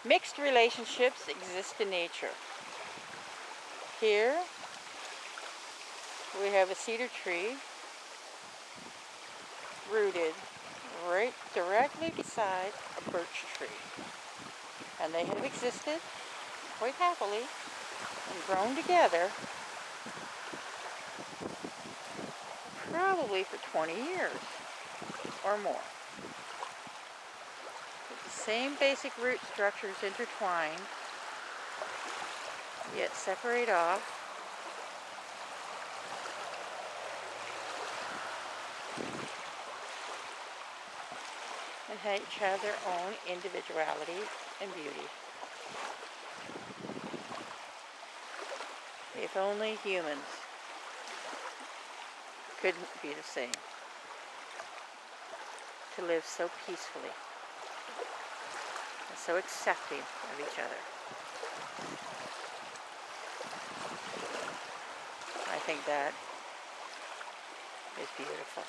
Mixed relationships exist in nature. Here we have a cedar tree rooted right directly beside a birch tree. And they have existed quite happily and grown together probably for 20 years or more. With the same basic root structures intertwined, yet separate off. And each have their own individuality and beauty. If only humans couldn't be the same. To live so peacefully and so accepting of each other. I think that is beautiful.